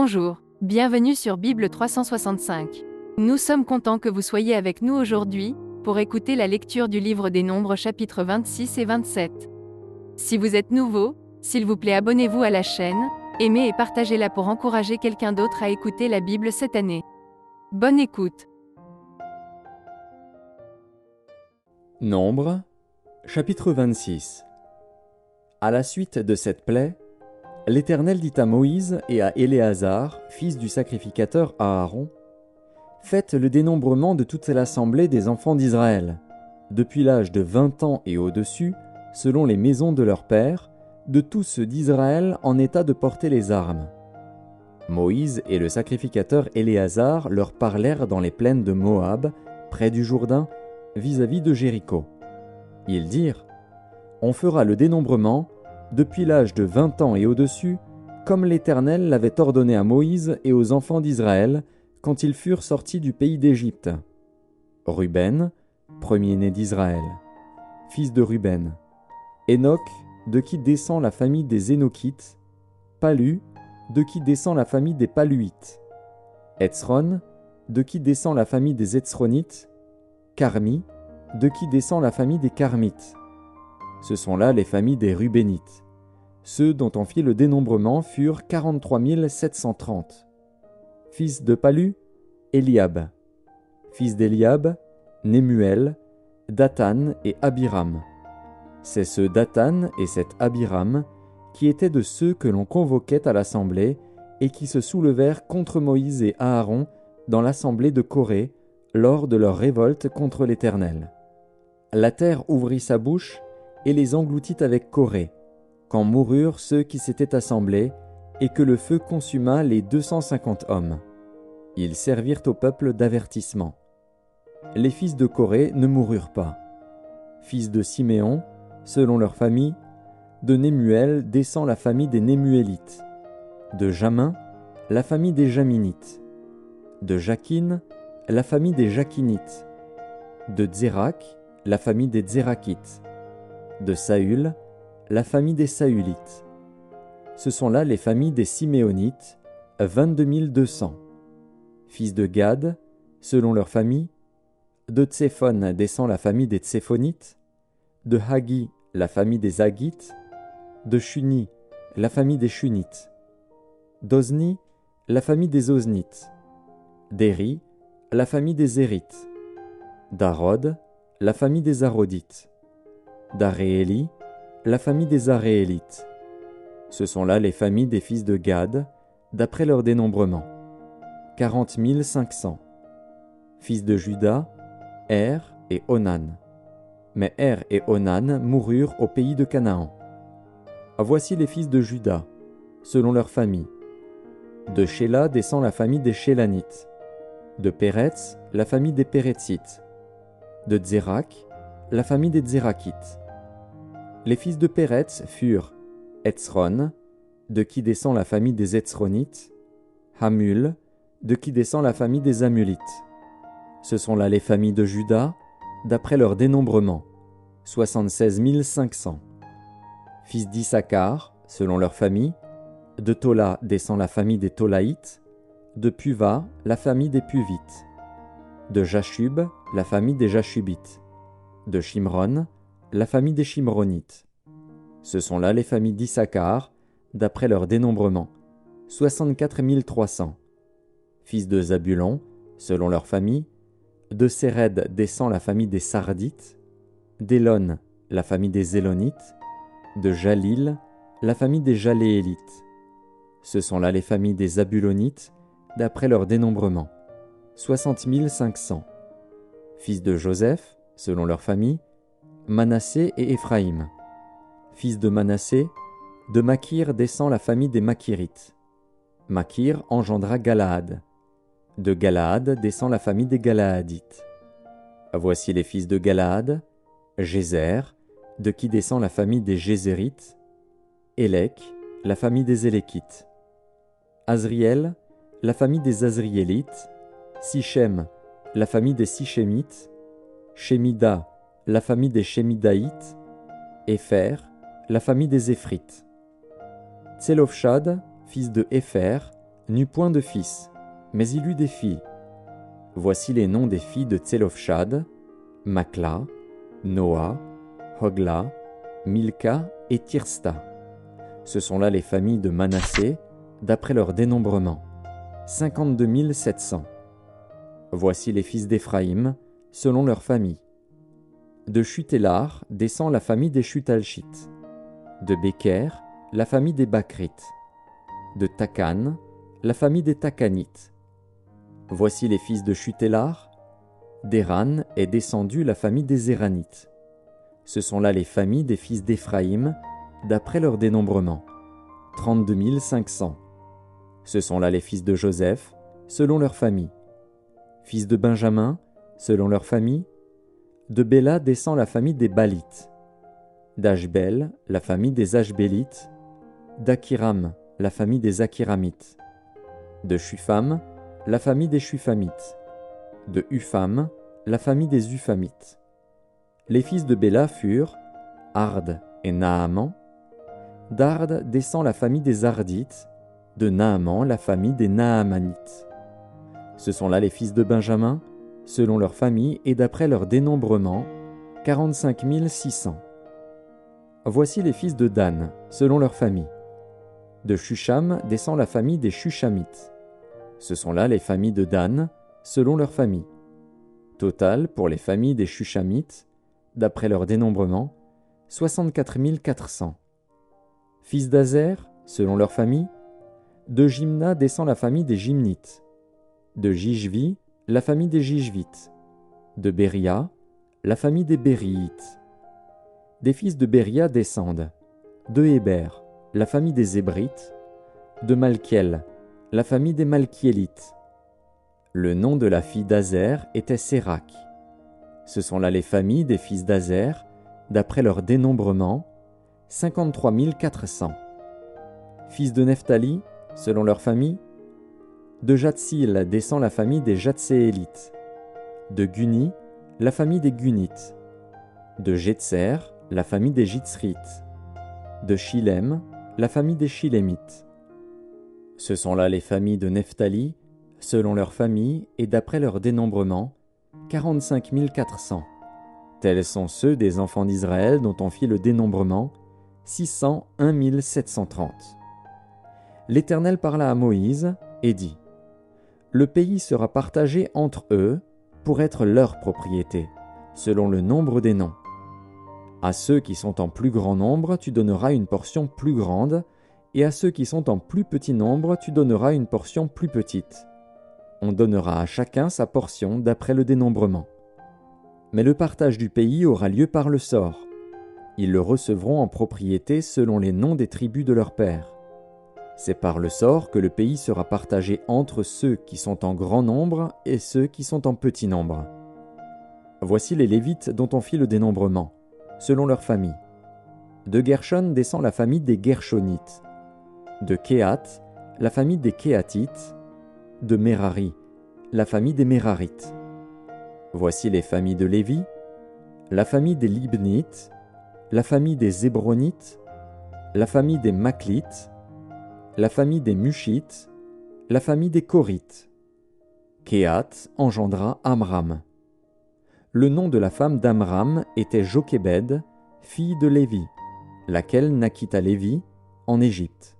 Bonjour, bienvenue sur Bible 365. Nous sommes contents que vous soyez avec nous aujourd'hui, pour écouter la lecture du livre des Nombres chapitres 26 et 27. Si vous êtes nouveau, s'il vous plaît abonnez-vous à la chaîne, aimez et partagez-la pour encourager quelqu'un d'autre à écouter la Bible cette année. Bonne écoute. Nombres, chapitre 26. À la suite de cette plaie, l'Éternel dit à Moïse et à Éléazar, fils du sacrificateur Aaron, « Faites le dénombrement de toute l'assemblée des enfants d'Israël, depuis l'âge de 20 ans et au-dessus, selon les maisons de leurs pères, de tous ceux d'Israël en état de porter les armes. » Moïse et le sacrificateur Éléazar leur parlèrent dans les plaines de Moab, près du Jourdain, vis-à-vis de Jéricho. Ils dirent, « On fera le dénombrement, depuis l'âge de 20 ans et au-dessus, comme l'Éternel l'avait ordonné à Moïse et aux enfants d'Israël, quand ils furent sortis du pays d'Égypte. Ruben, premier-né d'Israël, fils de Ruben. Enoch, de qui descend la famille des Énochites. Palu, de qui descend la famille des Paluites. Hetzron, de qui descend la famille des Hetzronites. Carmi, de qui descend la famille des Carmites. Ce sont là les familles des Rubénites. Ceux dont on fit le dénombrement furent 43 730. Fils de Palu, Eliab. Fils d'Eliab, Nemuel, Dathan et Abiram. C'est ce Dathan et cet Abiram qui étaient de ceux que l'on convoquait à l'assemblée et qui se soulevèrent contre Moïse et Aaron dans l'assemblée de Corée lors de leur révolte contre l'Éternel. La terre ouvrit sa bouche et les engloutit avec Corée, quand moururent ceux qui s'étaient assemblés, et que le feu consuma les 250 hommes. Ils servirent au peuple d'avertissement. Les fils de Corée ne moururent pas. Fils de Siméon, selon leur famille, de Nemuel descend la famille des Nemuélites. De Jamin, la famille des Jaminites. De Jakin, la famille des Jakinites. De Zérak, la famille des Zérakites. De Saül, la famille des Saülites. Ce sont là les familles des Siméonites, 22 200. Fils de Gad, selon leur famille, de Tséphon descend la famille des Tséphonites, de Hagi, la famille des Hagites, de Shuni, la famille des Shunites, d'Ozni, la famille des Oznites, d'Éri, la famille des Érites, d'Arod, la famille des Arodites, d'Arééli, la famille des Aréélites. Ce sont là les familles des fils de Gad, d'après leur dénombrement. 40 500. Fils de Juda, Er et Onan. Mais Er et Onan moururent au pays de Canaan. Voici les fils de Juda, selon leur famille. De Shéla descend la famille des Shélanites. De Péretz, la famille des Péretzites. De Zérak, la famille des Zérakites. Les fils de Péretz furent Hetzron, de qui descend la famille des Hetzronites, Hamul, de qui descend la famille des Hamulites. Ce sont là les familles de Juda, d'après leur dénombrement, 76 500. Fils d'Issachar, selon leur famille, de Tola descend la famille des Tolaïtes, de Puva, la famille des Puvites, de Jashub, la famille des Jashubites, de Shimron, la famille des Shimronites. Ce sont là les familles d'Issachar, d'après leur dénombrement, 64 300. Fils de Zabulon, selon leur famille, de Séred descend la famille des Sardites, d'Élon, la famille des Élonites, de Jalil, la famille des Jaléélites. Ce sont là les familles des Zabulonites, d'après leur dénombrement, 60 500. Fils de Joseph, selon leur famille, Manassé et Éphraïm. Fils de Manassé, de Makir descend la famille des Makirites. Makir engendra Galaad. De Galaad descend la famille des Galaadites. Voici les fils de Galaad, Jézer, de qui descend la famille des Jézérites, Élec, la famille des Élékites, Azriel, la famille des Azriélites, Sichem, la famille des Sichémites, Shemida, la famille des Shemidaïtes, Épher, la famille des Éphrites. Tselofshad, fils de Épher, n'eut point de fils, mais il eut des filles. Voici les noms des filles de Tselofshad, Makla, Noa, Hogla, Milka et Tirsta. Ce sont là les familles de Manassé, d'après leur dénombrement, 52 700. Voici les fils d'Éphraïm, selon leur famille. De Chutélar descend la famille des Chutalchites. De Béker, la famille des Bakrites. De Takan, la famille des Takanites. Voici les fils de Chutélar. D'Éran est descendue la famille des Éranites. Ce sont là les familles des fils d'Éphraïm, d'après leur dénombrement, 32 500. Ce sont là les fils de Joseph, selon leur famille. Fils de Benjamin, selon leur famille. De Béla descend la famille des Balites. d'Ashbel, la famille des Ashbélites. d'Akiram, la famille des Akiramites. De Shufam, la famille des Shufamites. De Ufam, la famille des Ufamites. Les fils de Béla furent Ard et Naaman. d'Ard descend la famille des Ardites, de Naaman la famille des Naamanites. Ce sont là les fils de Benjamin, selon leur famille et d'après leur dénombrement, 45 600. Voici les fils de Dan, selon leur famille. De Shusham descend la famille des Shushamites. Ce sont là les familles de Dan, selon leur famille. Total pour les familles des Shushamites, d'après leur dénombrement, 64 400. Fils d'Azer, selon leur famille. De Jimna descend la famille des Jimnites. De Jishvi, la famille des Jishvites. De Béria, la famille des Bériites. Des fils de Béria descendent. De Héber, la famille des Hébrites. De Malkiel, la famille des Malkiélites. Le nom de la fille d'Azer était Sérak. Ce sont là les familles des fils d'Azer, d'après leur dénombrement, 53 400. Fils de Nephtali, selon leur famille. De Jatsil descend la famille des Jatséélites. De Guni, la famille des Gunites. De Jetser, la famille des Jitzrites. De Shilem, la famille des Shilémites. Ce sont là les familles de Nephtali, selon leur famille et d'après leur dénombrement, 45 400. Tels sont ceux des enfants d'Israël dont on fit le dénombrement, 601 730. L'Éternel parla à Moïse et dit : Le pays sera partagé entre eux pour être leur propriété, selon le nombre des noms. À ceux qui sont en plus grand nombre, tu donneras une portion plus grande, et à ceux qui sont en plus petit nombre, tu donneras une portion plus petite. On donnera à chacun sa portion d'après le dénombrement. Mais le partage du pays aura lieu par le sort. Ils le recevront en propriété selon les noms des tribus de leur père. C'est par le sort que le pays sera partagé entre ceux qui sont en grand nombre et ceux qui sont en petit nombre. Voici les Lévites dont on fit le dénombrement, selon leur famille. De Gershon descend la famille des Gershonites. De Kéhat, la famille des Kéhatites. De Merari, la famille des Merarites. Voici les familles de Lévi, la famille des Libnites, la famille des Hébronites, la famille des Maklites, la famille des Mushites, la famille des Korites. Kéhat engendra Amram. Le nom de la femme d'Amram était Jochébed, fille de Lévi, laquelle naquit à Lévi, en Égypte.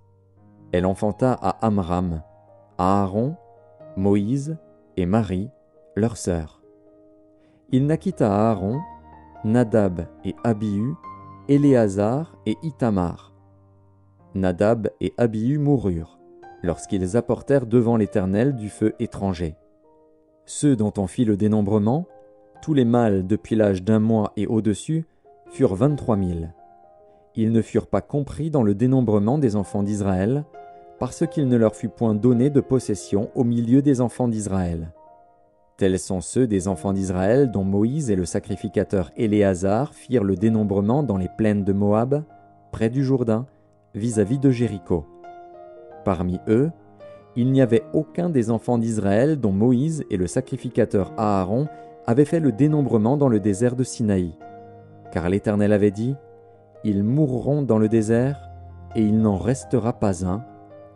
Elle enfanta à Amram, à Aaron, Moïse et Marie, leur sœur. Il naquit à Aaron, Nadab et Abihu, Éléazar et Ithamar. Nadab et Abihu moururent, lorsqu'ils apportèrent devant l'Éternel du feu étranger. Ceux dont on fit le dénombrement, tous les mâles depuis l'âge d'1 mois et au-dessus, furent 23 000. Ils ne furent pas compris dans le dénombrement des enfants d'Israël, parce qu'il ne leur fut point donné de possession au milieu des enfants d'Israël. Tels sont ceux des enfants d'Israël dont Moïse et le sacrificateur Éléazar firent le dénombrement dans les plaines de Moab, près du Jourdain, vis-à-vis de Jéricho. Parmi eux, il n'y avait aucun des enfants d'Israël dont Moïse et le sacrificateur Aaron avaient fait le dénombrement dans le désert de Sinaï. Car l'Éternel avait dit : Ils mourront dans le désert, et il n'en restera pas un,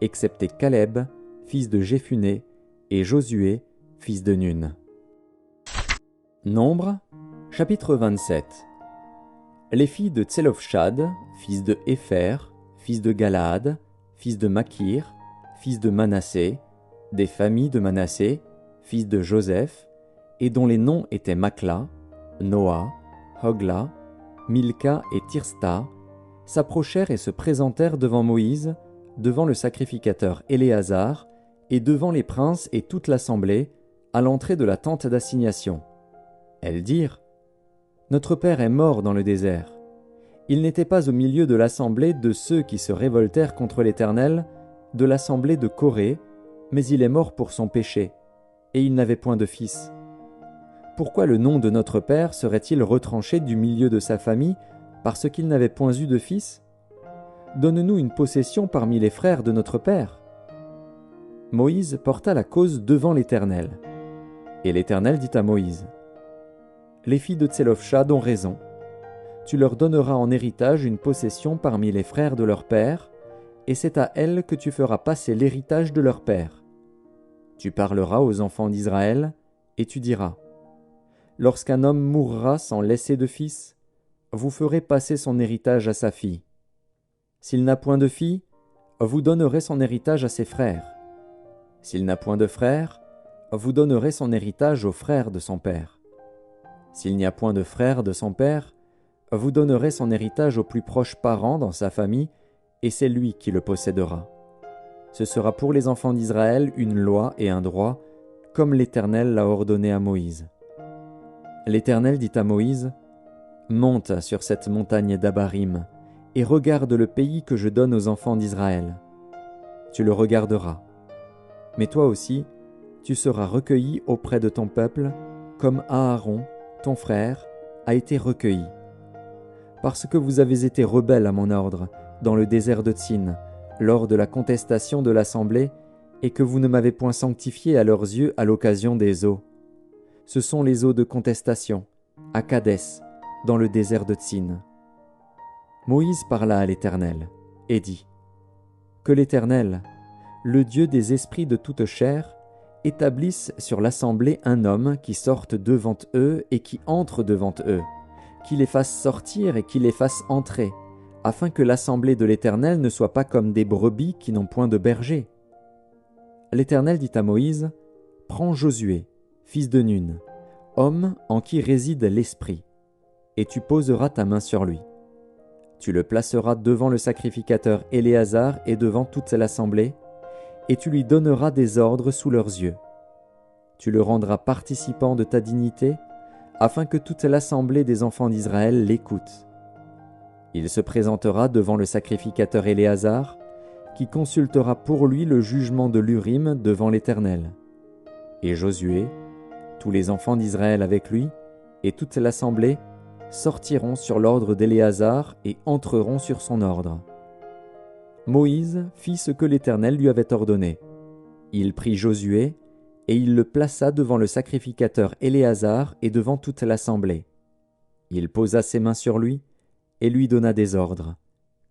excepté Caleb, fils de Jéphuné, et Josué, fils de Nun. Nombres, chapitre 27. Les filles de Tselofshad, fils de Hépher, fils de Galaad, fils de Makir, fils de Manassé, des familles de Manassé, fils de Joseph, et dont les noms étaient Makla, Noa, Hogla, Milka et Tirsta, s'approchèrent et se présentèrent devant Moïse, devant le sacrificateur Éléazar, et devant les princes et toute l'assemblée, à l'entrée de la tente d'assignation. Elles dirent : Notre père est mort dans le désert. Il n'était pas au milieu de l'assemblée de ceux qui se révoltèrent contre l'Éternel, de l'assemblée de Corée, mais il est mort pour son péché, et il n'avait point de fils. Pourquoi le nom de notre père serait-il retranché du milieu de sa famille parce qu'il n'avait point eu de fils ? Donne-nous une possession parmi les frères de notre père. Moïse porta la cause devant l'Éternel. Et l'Éternel dit à Moïse : Les filles de Tselofshad ont raison. Tu leur donneras en héritage une possession parmi les frères de leur père, et c'est à elles que tu feras passer l'héritage de leur père. Tu parleras aux enfants d'Israël, et tu diras : Lorsqu'un homme mourra sans laisser de fils, vous ferez passer son héritage à sa fille. S'il n'a point de fille, vous donnerez son héritage à ses frères. S'il n'a point de frères, vous donnerez son héritage aux frères de son père. S'il n'y a point de frères de son père, vous donnerez son héritage au plus proche parent dans sa famille, et c'est lui qui le possédera. Ce sera pour les enfants d'Israël une loi et un droit, comme l'Éternel l'a ordonné à Moïse. L'Éternel dit à Moïse : Monte sur cette montagne d'Abarim, et regarde le pays que je donne aux enfants d'Israël. Tu le regarderas. Mais toi aussi, tu seras recueilli auprès de ton peuple, comme Aaron, ton frère, a été recueilli. Parce que vous avez été rebelles à mon ordre, dans le désert de Tsin, lors de la contestation de l'assemblée, et que vous ne m'avez point sanctifié à leurs yeux à l'occasion des eaux. Ce sont les eaux de contestation, à Kadès, dans le désert de Tsin. Moïse parla à l'Éternel, et dit : Que l'Éternel, le Dieu des esprits de toute chair, établisse sur l'assemblée un homme qui sorte devant eux et qui entre devant eux, qui les fasse sortir et qui les fasse entrer, afin que l'assemblée de l'Éternel ne soit pas comme des brebis qui n'ont point de berger. L'Éternel dit à Moïse : Prends Josué, fils de Nun, homme en qui réside l'Esprit, et tu poseras ta main sur lui. Tu le placeras devant le sacrificateur Éléazar et devant toute l'assemblée, et tu lui donneras des ordres sous leurs yeux. Tu le rendras participant de ta dignité, afin que toute l'assemblée des enfants d'Israël l'écoute. Il se présentera devant le sacrificateur Éléazar, qui consultera pour lui le jugement de l'Urim devant l'Éternel. Et Josué, tous les enfants d'Israël avec lui, et toute l'assemblée, sortiront sur l'ordre d'Éléazar et entreront sur son ordre. Moïse fit ce que l'Éternel lui avait ordonné. Il prit Josué, et il le plaça devant le sacrificateur Éléazar et devant toute l'assemblée. Il posa ses mains sur lui, et lui donna des ordres,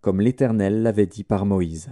comme l'Éternel l'avait dit par Moïse.